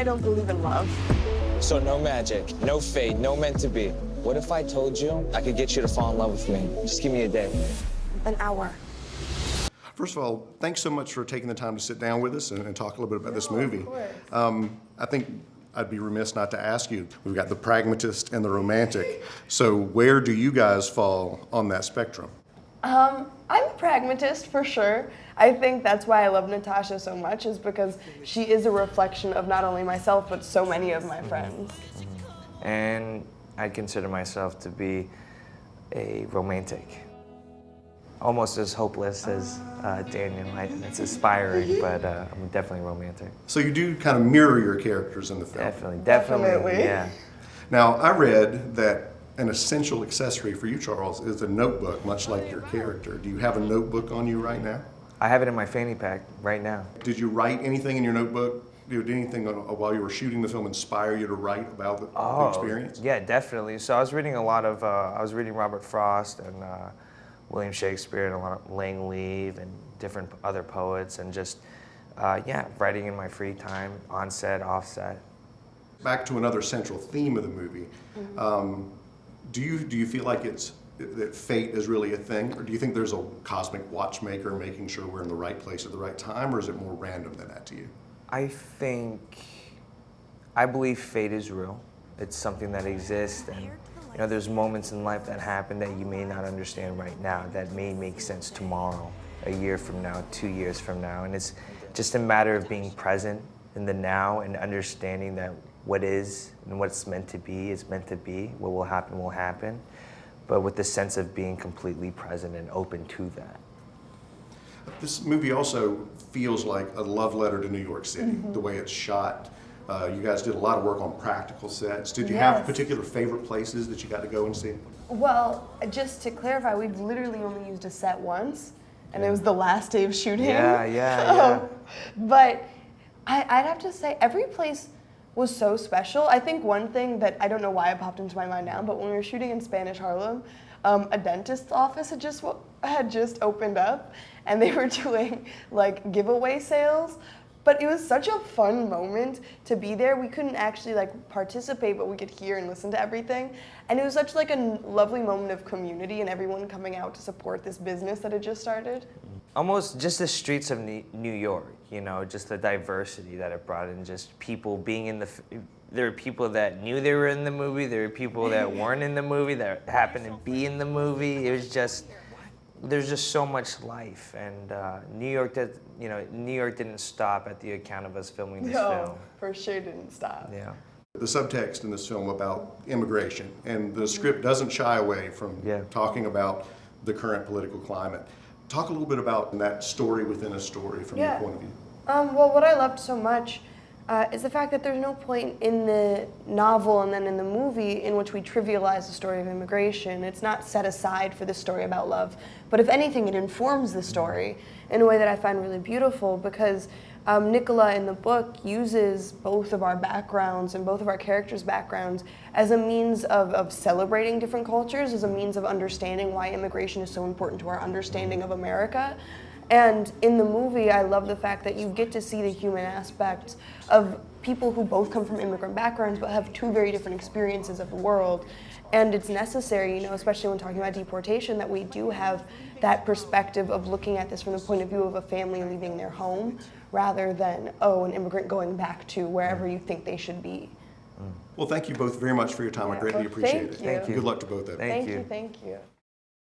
I don't believe in love. So no magic, no fate, no meant to be. What if I told you I could get you to fall in love with me? Just give me a day. An hour. First of all, thanks so much for taking the time to sit down with us and talk a little bit about this movie. Of course. I think I'd be remiss not to ask you. We've got the pragmatist and the romantic. So where do you guys fall on that spectrum? I'm a pragmatist for sure. I think that's why I love Natasha so much, is because she is a reflection of not only myself, but so many of my friends. And I consider myself to be a romantic. Almost as hopeless as Daniel. It's aspiring, but I'm definitely romantic. So you do kind of mirror your characters in the film. Definitely, yeah. Now, I read that an essential accessory for you, Charles, is a notebook, much like your character. Do you have a notebook on you right now? I have it in my fanny pack right now. Did you write anything in your notebook? Did anything while you were shooting the film inspire you to write about the experience? Yeah, definitely. So I was reading a lot of, I was reading Robert Frost and William Shakespeare and a lot of Lang Leave and different other poets, and just, yeah, writing in my free time, on set, off set. Back to another central theme of the movie. Do you feel like that fate is really a thing, or do you think there's a cosmic watchmaker making sure we're in the right place at the right time, or is it more random than that to you? I believe fate is real. It's something that exists, and you know, there's moments in life that happen that you may not understand right now that may make sense tomorrow, a year from now, 2 years from now, and it's just a matter of being present in the now and understanding that what is and what's meant to be is meant to be. What will happen, but with the sense of being completely present and open to that. This movie also feels like a love letter to New York City, the way it's shot. You guys did a lot of work on practical sets. Did you have particular favorite places that you got to go and see? Well, just to clarify, we've literally only used a set once, and it was the last day of shooting. Yeah. But I'd have to say every place was so special. I think one thing that, I don't know why it popped into my mind now, but when we were shooting in Spanish Harlem, a dentist's office had just opened up, and they were doing like giveaway sales. But it was such a fun moment to be there. We couldn't actually like participate, but we could hear and listen to everything. And it was such like a lovely moment of community and everyone coming out to support this business that had just started. Almost just the streets of New York, you know, just the diversity that it brought in, just people being in there were people that knew they were in the movie, there were people that weren't in the movie, that happened to be in the movie. It was just, there's just so much life, and New York didn't stop at the account of us filming this film. No, for sure didn't stop. Yeah. The subtext in this film about immigration, and the script doesn't shy away from talking about the current political climate. Talk a little bit about that story within a story from your point of view. Well, what I loved so much is the fact that there's no point in the novel and then in the movie in which we trivialize the story of immigration. It's not set aside for the story about love, but if anything, it informs the story in a way that I find really beautiful, because Nicola in the book uses both of our backgrounds and both of our characters' backgrounds as a means of celebrating different cultures, as a means of understanding why immigration is so important to our understanding of America. And in the movie, I love the fact that you get to see the human aspects of people who both come from immigrant backgrounds but have two very different experiences of the world. And it's necessary, you know, especially when talking about deportation, that we do have that perspective of looking at this from the point of view of a family leaving their home rather than, oh, an immigrant going back to wherever you think they should be. Well, thank you both very much for your time. I greatly appreciate it. Thank you. Good luck to both of you. Thank you. Thank you.